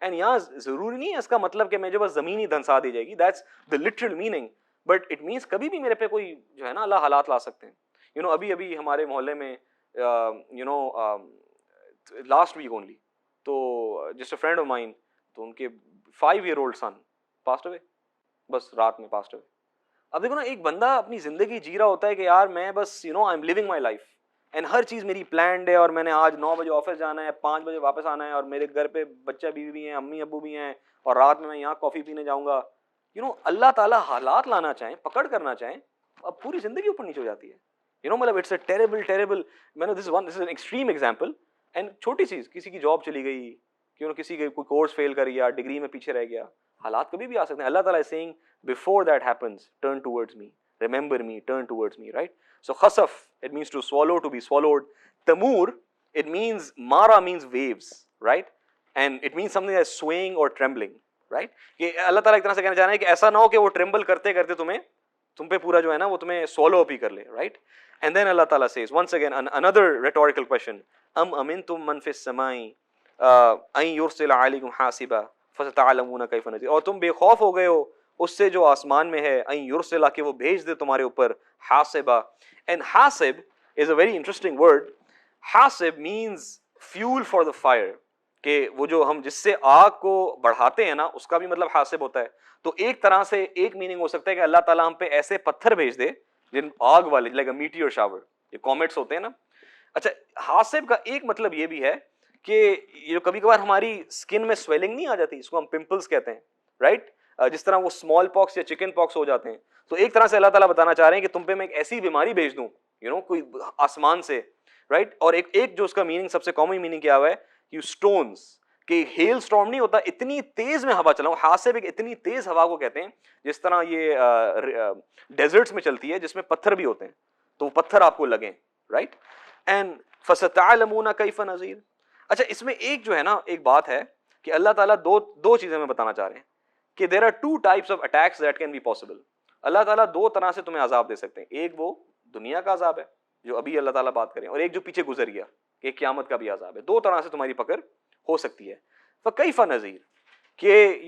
اینڈ یہاں ضروری نہیں ہے اس کا مطلب کہ مجھے بس زمین ہی دھنسا دی جائے گی, that's the literal meaning, but it means کبھی بھی میرے پہ کوئی جو ہے نا اللہ حالات لا سکتے ہیں. ابھی ہمارے محلے میں لاسٹ ویک اونلی, تو just a friend of mine, تو ان کے 5-year-old سن پاسڈ اوے, بس رات میں پاسڈ اوے. اب دیکھو نا, ایک بندہ اپنی زندگی جی رہا ہوتا ہے کہ یار میں بس I am living my life and ہر چیز میری پلانڈ ہے, اور میں نے آج 9 بجے آفس جانا ہے, 5 بجے واپس آنا ہے, اور میرے گھر پہ بچہ بیوی بھی ہیں, امی ابو بھی ہیں, اور رات میں یہاں کافی پینے جاؤں گا. اللہ تعالیٰ حالات لانا چاہیں, پکڑ کرنا چاہیں, اب پوری زندگی اوپر نیچے ہو جاتی ہے. مطلب اٹس اے ٹیریبل میں نے this is an extreme example. And چھوٹی چیز, کسی کی جاب چلی گئی, کسی کے کوئی کورس فیل کر گیا, ڈگری میں پیچھے رہ گیا, حالات کبھی بھی آ سکتے ہیں. اللہ تعالیٰ is saying before that happens, turn towards me, remember me, turn towards me, right? So khasaf, it means to swallow, to be swallowed. Tamur, it means, mara means waves, right? And it means something that's swaying or trembling, right? کہ اللہ تعالیٰ ایک طرح سے کہنا چاہ رہے ہیں کہ ایسا نہ ہو کہ وہ ٹریمبل کرتے کرتے تم پہ پورا جو ہے نا وہ تمہیں سوالو اپ ہی کر لے, right? And then Allah Ta'ala says once again another rhetorical question, am amintum man fis samai an yursila alaykum hasiba فَسَتَعْلَمُونَ كَيْفَ نَذِيرٌ. اور تم بے خوف ہو گئے ہو اس سے جو آسمان میں ہے, ان یرسلا, کہ وہ بھیج دے تمہارے اوپر حاسبہ. اینڈ حاسب is a very interesting word. حاسب means fuel for the fire, کہ وہ جو ہم جس سے آگ کو بڑھاتے ہیں نا, اس کا بھی مطلب حاسب ہوتا ہے. تو ایک طرح سے ایک میننگ ہو سکتا ہے کہ اللہ تعالیٰ ہم پہ ایسے پتھر بھیج دے جن آگ والے, لائک اے میٹیور شاور, یہ کومیٹس ہوتے ہیں نا. اچھا, حاسب کا ایک مطلب یہ بھی ہے کہ یہ کبھی کبھار ہماری اسکن میں سویلنگ نہیں آ جاتی, اس کو ہم پمپلس کہتے ہیں, رائٹ؟ جس طرح وہ اسمال پاکس یا چکن پاکس ہو جاتے ہیں. تو ایک طرح سے اللہ تعالیٰ بتانا چاہ رہے ہیں کہ تم پہ میں ایک ایسی بیماری بھیج دوں, کوئی آسمان سے, رائٹ؟ اور ایک جو اس کا میننگ سب سے کامن میننگ کیا ہوا ہے, یو اسٹونس, کہ ہیل اسٹارم نہیں ہوتا, اتنی تیز میں ہوا چلاؤں. حاسب ایک اتنی تیز ہوا کو کہتے ہیں جس طرح یہ ڈیزرٹس میں چلتی ہے جس میں پتھر بھی ہوتے ہیں, تو وہ پتھر آپ کو لگیں, رائٹ؟ اینڈ فَسَتَعْلَمُونَ كَيْفَ نَذِيرٌ. اچھا, اس میں ایک جو ہے نا ایک بات ہے کہ اللہ تعالیٰ دو چیزیں میں بتانا چاہ رہے ہیں کہ there are 2 types of attacks that can be possible. اللہ تعالیٰ 2 طرح سے تمہیں عذاب دے سکتے ہیں. ایک وہ دنیا کا عذاب ہے جو ابھی اللہ تعالیٰ بات کریں, اور ایک جو پیچھے گزر گیا کہ قیامت کا بھی عذاب ہے. 2 طرح سے تمہاری پکڑ ہو سکتی ہے. فَكَيْفَ نَذِيرٌ, کہ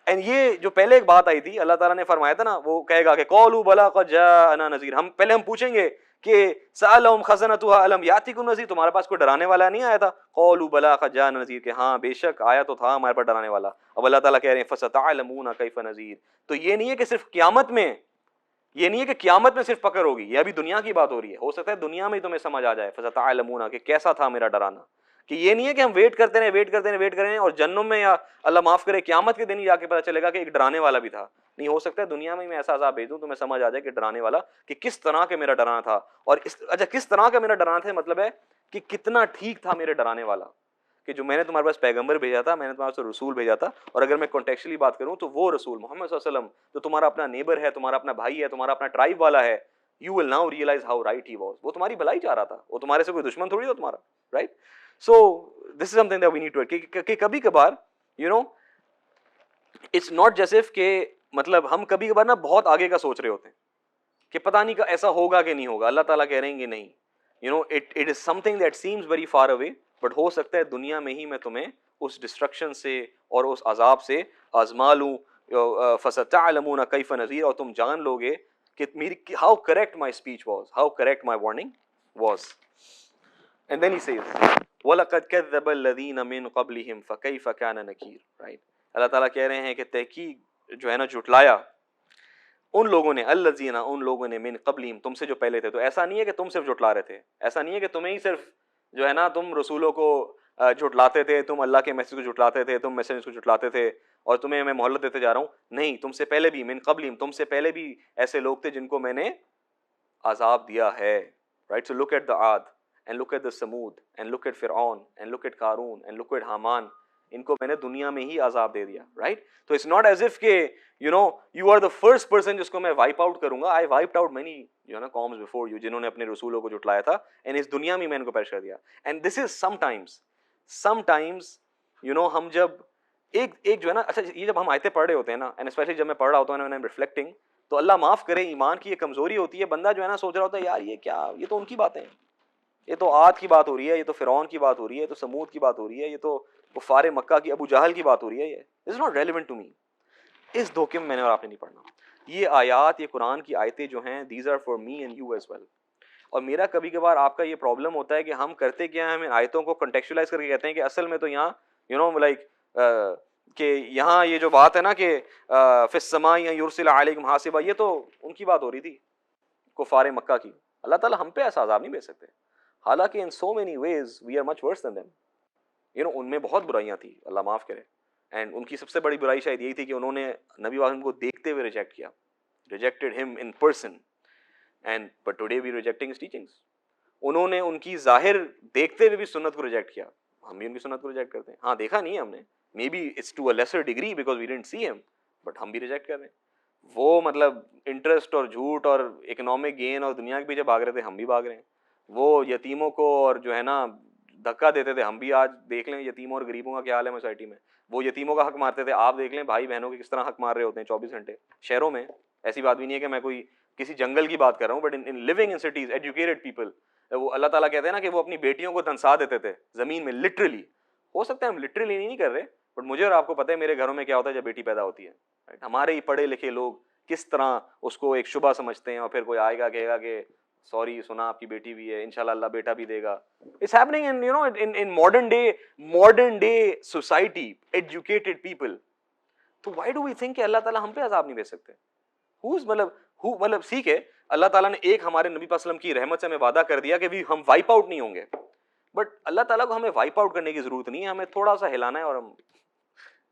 اینڈ یہ جو پہلے ایک بات آئی تھی, اللہ تعالیٰ نے فرمایا تھا نا, وہ کہے گا کہ قَالُوا بَلَىٰ قَدْ جَاءَنَا نَذِيرٌ. ہم پوچھیں گے کہ سألہم خزنتها ألم یأتکم نذیر, تمہارے پاس کوئی ڈرانے والا نہیں آیا تھا؟ قالوا بلی قد جاءنا نذیر, کہ ہاں بے شک آیا تو تھا ہمارے پاس ڈرانے والا. اب اللہ تعالیٰ کہہ رہے ہیں فستعلمون کیف نذیر. تو یہ نہیں ہے کہ صرف قیامت میں, یہ نہیں ہے کہ قیامت میں صرف پکڑ ہوگی, یہ ابھی دنیا کی بات ہو رہی ہے. ہو سکتا ہے دنیا میں ہی تمہیں سمجھ آ جائے فستعلمون کہ کیسا تھا میرا ڈرانا. کہ یہ نہیں ہے کہ ہم ویٹ کرتے رہے اور جنم میں یا اللہ معاف کرے قیامت کے دن ہی جا کے پتہ چلے گا کہ ایک ڈرانے والا بھی تھا. نہیں, ہو سکتا ہے دنیا میں میں ایسا عذاب بھیج دوں تو میں سمجھ آ جائے کہ ڈرانے والا کہ کس طرح کا میرا ڈرانا تھا. اور اچھا, کس طرح کا میرا ڈرانا تھا مطلب ہے کہ کتنا ٹھیک تھا میرے ڈرانے والا, کہ جو میں نے تمہارے پاس پیغمبر بھیجا تھا, میں نے تمہارے پاس رسول بھیجا تھا, اور اگر میں کانٹیکچولی بات کروں تو وہ رسول محمد صلی اللہ علیہ وسلم جو تمہارا اپنا نیبر ہے, تمہارا اپنا بھائی ہے, تمہارا اپنا ٹرائب والا ہے, you will now realize how right he was. وہ تمہاری بھلائی چاہ رہا تھا, وہ تمہارے سے کوئی دشمن تھوڑی تھا تمہارا, right? So this is something that we need to کہ کبھی کبھار you know it's not just if کہ مطلب ہم کبھی کبھار نا بہت آگے کا سوچ رہے ہوتے ہیں کہ پتہ نہیں کہ ایسا ہوگا کہ نہیں ہوگا. اللہ تعالیٰ کہہ رہے ہیں کہ نہیں, you know it is something that seems very far away, but ہو سکتا ہے دنیا میں ہی میں تمہیں اس ڈسٹرکشن سے اور اس عذاب سے آزما لوں. فَسَتَعْلَمُونَ كَيْفَ نَذِيرٌ, اور تم جان لو گے کہ میری how correct my speech was, how correct my warning was. And then he says وَلَقَدْ كَذَّبَ الَّذِينَ مِن قَبْلِهِمْ فَكَيْفَ كَانَ نَكِيرٌ, right? اللہ تعالیٰ کہہ رہے ہیں کہ تحقیق جو ہے نا جھٹلایا ان لوگوں نے, الذین ان لوگوں نے, من قبلہم تم سے جو پہلے تھے. تو ایسا نہیں ہے کہ تم صرف جھٹلا رہے تھے, ایسا نہیں ہے کہ تمہیں ہی صرف جو ہے نا تم رسولوں کو جھٹلاتے تھے, تم اللہ کے میسج کو جھٹلاتے تھے, تم میسج کو جھٹلاتے تھے اور تمہیں میں مہلت دیتے جا رہا ہوں. نہیں, تم سے پہلے بھی, من قبلہم تم سے پہلے بھی ایسے لوگ تھے جن کو میں نے عذاب دیا ہے, right? So look at the Ad and look at the Samud and look at Fir'aun and look at Qarun and look at Haman. ان کو میں نے دنیا میں ہی عذاب دے دیا, رائٹ؟ تو اٹس ناٹ ایز اف کہ you know you are the first person جس کو میں وائپ آؤٹ کروں گا. آئی وائپڈ آؤٹ مینی جو ہے نا قومز بفور یو جنہوں نے اپنے رسولوں کو جھٹلایا تھا, اینڈ اس دنیا میں ان کو پیش کر دیا. And this is sometimes you know ہم جب ایک جو ہے نا, اچھا یہ جب ہم آیتیں پڑھ رہے ہوتے ہیں نا, اینڈ اسپیشلی جب میں پڑھ رہا ہوتا ہوں نا ریفلیکٹنگ, تو اللہ معاف کرے ایمان کی یہ کمزوری ہوتی ہے, بندہ جو ہے نا سوچ رہا ہوتا ہے یار یہ کیا, یہ تو ان کی باتیں ہیں, یہ تو عاد کی بات ہو رہی ہے, یہ تو فرعون کی بات ہو رہی ہے, یہ تو سمود کی بات ہو رہی ہے, یہ تو کفار مکہ کی ابو جہل کی بات ہو رہی ہے, یہ is not relevant to me. اس دھوکے میں نے اور آپ نے نہیں پڑھنا. یہ آیات, یہ قرآن کی آیتیں جو ہیں, these are for me and you as well. اور میرا کبھی کبھار آپ کا یہ پرابلم ہوتا ہے کہ ہم کرتے کیا ہیں, ہم ان آیتوں کو کنٹیکچولائز کر کے کہتے ہیں کہ اصل میں تو یہاں یو نو لائک کہ یہاں یہ جو بات ہے نا کہ فی السماء یرسل علیکم حاصبا, یہ تو ان کی بات ہو رہی تھی کفار مکہ کی. اللہ تعالیٰ ہم پہ ایسا عذاب نہیں بھیج سکتے, حالانکہ in so many ways we are much worse than them. You know ان میں بہت برائیاں تھیں, اللہ معاف کرے. اینڈ ان کی سب سے بڑی برائی شاید یہی تھی کہ انہوں نے نبی وسلم کو دیکھتے ہوئے ریجیکٹ کیا, rejected him in person, and but today we rejecting his teachings. انہوں نے ان کی ظاہر دیکھتے ہوئے بھی سنت کو ریجیکٹ کیا, ہم بھی ان کی سنت کو ریجیکٹ کرتے ہیں. ہاں دیکھا نہیں ہے ہم نے, may be it's to a lesser degree because we didn't see ہم, بٹ ہم بھی ریجیکٹ کر رہے ہیں. وہ مطلب انٹرسٹ اور جھوٹ اور اکنامک گین اور دنیا کے پیچھے بھاگ رہے تھے, ہم بھی بھاگ رہے ہیں. وہ یتیموں کو اور جو ہے نا دھکا دیتے تھے, ہم بھی آج دیکھ لیں یتیموں اور غریبوں کا کیا حال ہے سوسائٹی میں. وہ یتیموں کا حق مارتے تھے, آپ دیکھ لیں بھائی بہنوں کے کس طرح حق مار رہے ہوتے ہیں 24 گھنٹے شہروں میں. ایسی بات بھی نہیں ہے کہ میں کوئی کسی جنگل کی بات کر رہا ہوں, but in living in cities educated people, وہ اللہ تعالیٰ کہتے ہیں نا کہ وہ اپنی بیٹیوں کو دنسا دیتے تھے زمین میں, لٹرلی. ہو سکتا ہے ہم لٹرلی نہیں کر رہے, بٹ مجھے اور آپ کو پتہ ہے میرے گھروں میں کیا ہوتا ہے جب بیٹی پیدا ہوتی ہے. ہمارے ہی پڑھے لکھے لوگ کس طرح اس کو ایک شبہ سمجھتے ہیں, اور پھر کوئی آئے گا کہے گا کہ سوری سنا آپ کی بیٹی بھی ہے, انشاءاللہ اللہ بیٹا بھی دے گا. It's happening in you know in modern day society, educated people. تو why do we think کہ اللہ تعالیٰ ہم پہ عذاب نہیں بھیج سکتے؟ مطلب ٹھیک ہے اللہ تعالیٰ نے ایک ہمارے نبی صلی اللہ علیہ وسلم کی رحمت سے ہمیں وعدہ کر دیا کہ ہم وائپ آؤٹ نہیں ہوں گے, بٹ اللہ تعالیٰ کو ہمیں وائپ آؤٹ کرنے کی ضرورت نہیں ہے, ہمیں تھوڑا سا ہلانا ہے اور ہم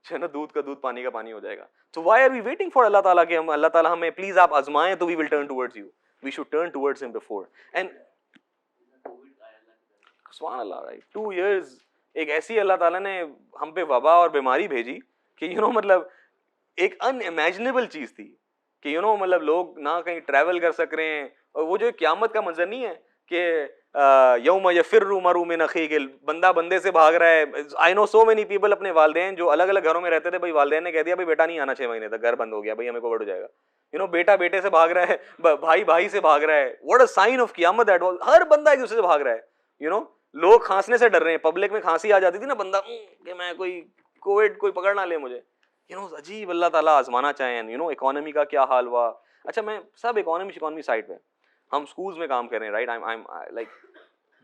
جو ہے نا دودھ کا دودھ پانی کا پانی ہو جائے گا. تو why are we waiting for اللہ تعالیٰ کہ ہم اللہ تعالیٰ ہمیں پلیز آپ آزمائیں تو we will turn towards you. We should turn towards him before. And سبحان اللہ, right, 2 years ایک ایسی اللہ تعالیٰ نے ہم پہ وبا اور بیماری بھیجی کہ یو نو مطلب ایک ان امیجنیبل چیز تھی کہ یو نو مطلب لوگ نہ کہیں ٹریول کر سک رہے ہیں. اور وہ جو قیامت کا منظر نہیں ہے کہ یوم یفر المرء من اخیہ, بندہ بندے سے بھاگ رہا ہے. آئی نو سو مینی پیپل, اپنے والدین جو الگ الگ گھروں میں رہتے تھے, بھائی والدین نے کہہ دیا بھائی بیٹا نہیں آنا 6 مہینے تک, گھر بند ہو گیا, بھائی ہمیں کووڈ ہو جائے گا. یو نو بیٹا بیٹے سے بھاگ رہا ہے, بھائی بھائی سے بھاگ رہا ہے. واٹ اے سائن آف قیامت دیٹ واز. ہر بندہ ایک دوسرے سے بھاگ رہا ہے. یو نو لوگ کھانسنے سے ڈر رہے ہیں, پبلک میں کھانسی آ جاتی تھی نا, بندہ کہ میں کوئی کووڈ کوئی پکڑ نہ لے مجھے. یو نو عجیب اللہ تعالیٰ آزمانا چاہیں. یو نو اکانومی کا کیا حال ہوا. اچھا میں سب اکانومی سائڈ پہ, ہم اسکولز میں کام کر رہے ہیں, right, I'm like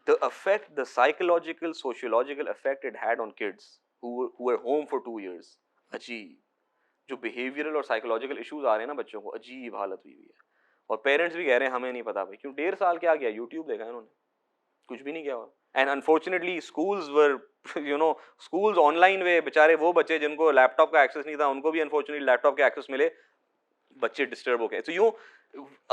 the effect, the psychological, sociological effect it had on kids who were home for 2 years. عجیب جو behavioral اور psychological issues آ رہے ہیں نا بچوں کو, عجیب حالت ہوئی ہے. اور پیرنٹس بھی کہہ رہے ہیں ہمیں نہیں پتا بھائی, کیوں 1.5 سال کیا کیا, یوٹیوب دیکھا انہوں نے, کچھ بھی نہیں کیا ہوا. And unfortunately schools were you know schools on line ہوئے, بیچارے وہ بچے جن کو لیپ ٹاپ کا ایکسیس نہیں تھا ان کو بھی انفارچونیٹلی لیپ ٹاپ کا ایکسیس ملے, بچے ڈسٹرب ہو گئے. تو یوں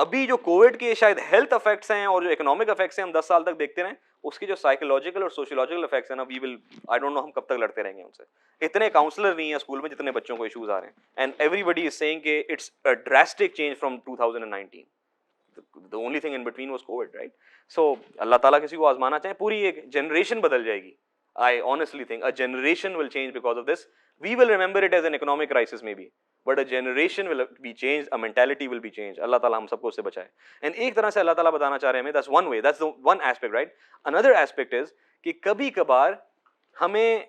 ابھی جو کووڈ کے شاید ہیلتھ افیکٹس ہیں اور جو اکنامک افیکٹس ہیں ہم 10 سال تک دیکھتے رہیں, اس کی جو سائیکولوجیکل اور سوشیولوجیکل افیکٹس ہیں نا, وی ول, آئی ڈونٹ نو ہم کب تک لڑتے رہیں گے ان سے. اتنے کاؤنسلر نہیں ہیں اسکول میں جتنے بچوں کو ایشوز آ رہے ہیں, and everybody is saying کہ it's a drastic change from 2019. The only thing in between was COVID, right? So اللہ تعالیٰ کسی کو آزمانا چاہے, پوری ایک جنریشن بدل جائے گی. I honestly think a generation will change because of this. We will remember it as an economic crisis maybe, but a generation will be changed, a mentality will be changed. اللہ تعالیٰ ہم سب کو اس سے بچائے. And ایک طرح سے اللہ تعالیٰ بتانا چاہ رہے ہیں ہمیں, that's one way, that's the one aspect, right? Another aspect is کہ کبھی کبھار ہمیں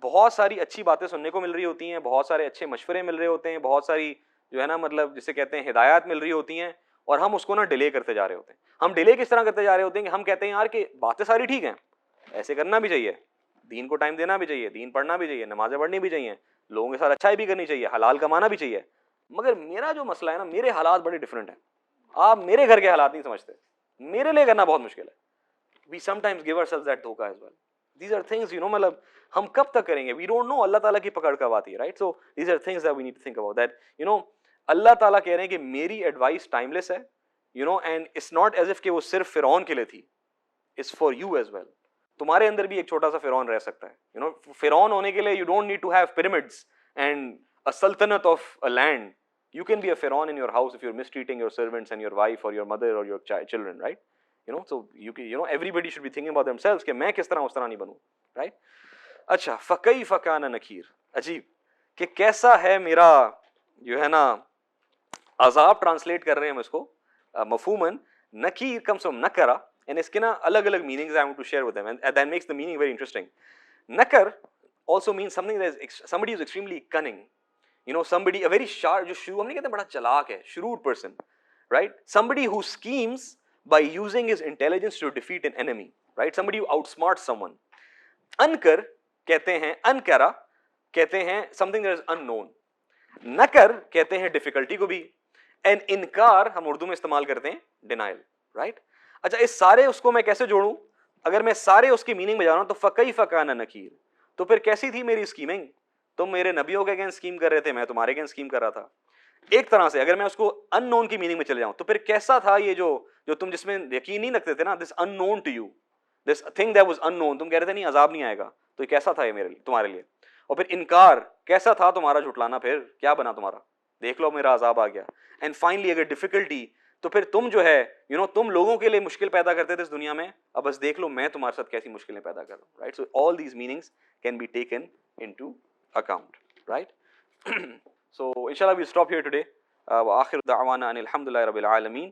بہت ساری اچھی باتیں سننے کو مل رہی ہوتی ہیں, بہت سارے اچھے مشورے مل رہے ہوتے ہیں, بہت ساری جو ہے نا مطلب جسے کہتے ہیں ہدایات مل رہی ہوتی ہیں, اور ہم اس کو نا ڈیلے کرتے جا رہے ہوتے ہیں. ہم ڈیلے کس طرح کرتے جا رہے ہوتے ہیں کہ ہم کہتے ہیں یار کہ باتیں ساری ٹھیک ہیں, ایسے کرنا بھی چاہیے, دین کو ٹائم دینا بھی چاہیے, دین پڑھنا بھی چاہیے, نمازیں پڑھنی بھی چاہیے, لوگوں کے ساتھ اچھائی بھی کرنی چاہیے, حلال کمانا بھی چاہیے, مگر میرا جو مسئلہ ہے نا, میرے حالات بڑے ڈفرینٹ ہیں, آپ میرے گھر کے حالات نہیں سمجھتے, میرے لیے کرنا بہت مشکل ہے. We sometimes give ourselves that دھوکا as well. These are things, مطلب ہم کب تک کریں گے, we don't know, اللہ تعالیٰ کی پکڑ کب آتی ہے, right? So these are things that we need to think about, that اللہ تعالیٰ کہہ رہے ہیں کہ میری ایڈوائس ٹائم لیس ہے, and it's not as if کہ وہ صرف فرعون کے لیے تھی, it's for you as well. تمہارے اندر بھی ایک چھوٹا سا فرعون رہ سکتا ہے. فرعون ہونے کے لیے you don't need to have pyramids and a sultanate of a land. You can be a فرعون in your house if you're mistreating your servants and your wife or your mother or your children, right? So everybody should be thinking about themselves کہ میں کس طرح اس طرح نہیں بنوں, right? اچھا, فَكَيْفَ كَانَ نَكِيرٌ, عجیب کہ کیسا ہے میرا جو ہے نا عذاب. ٹرانسلیٹ کر رہے ہیں ہم اس کو مفہوماً, نکیر comes from نکرا, and اس کے نا الگ الگ meanings I want to share with them, and that makes the meaning very interesting. Nakar also means something that is somebody who is extremely cunning, somebody a very sharp, جو شروع ہم نہیں کہتے بڑا چلاک ہے, shrewd person, right? Somebody who schemes by using his intelligence to defeat an enemy, right? Somebody who outsmarts someone. Incur کہتے ہیں, انکرا کہتے ہیں something that is unknown. نکر کہتے ہیں ڈیفیکلٹی کو بھی, اینڈ انکار ہم اردو میں استعمال کرتے ہیں ڈینائل, رائٹ؟ اچھا, اس سارے اس کو میں کیسے جوڑوں؟ اگر میں سارے اس کی میننگ میں جا رہا ہوں تو فَكَيْفَ كَانَ نَكِيرٌ, تو پھر کیسی تھی میری اسکیمنگ؟ تم میرے نبیوں کے اگینسٹ اسکیم کر رہے تھے, میں تمہارے اگینسٹ اسکیم کر رہا تھا. ایک طرح سے اگر میں اس کو ان نون کی میننگ میں چلے جاؤں تو پھر کیسا تھا یہ جو تم جس میں یقین نہیں رکھتے تھے نا, this unknown to you, this thing that was unknown, تم کہہ رہے تھے نہیں عذاب نہیں آئے گا, تو یہ کیسا تھا یہ میرے لیے, تمہارے لیے؟ اور پھر انکار کیسا تھا تمہارا جھٹلانا, پھر کیا بنا تمہارا, دیکھ لو میرا عذاب آ گیا. اینڈ فائنلی اگر ڈیفیکلٹی, تو پھر تم جو ہے تم لوگوں کے لیے مشکل پیدا کرتے تھے اس دنیا میں, اب بس دیکھ لو میں تمہارے ساتھ کیسی مشکلیں پیدا کر رہا ہوں, right? So all these meanings can be taken into account, right? So انشاءاللہ وی اسٹاپ ہیئر ٹوڈے. وآخر دعوانا ان الحمد للہ رب العالمین.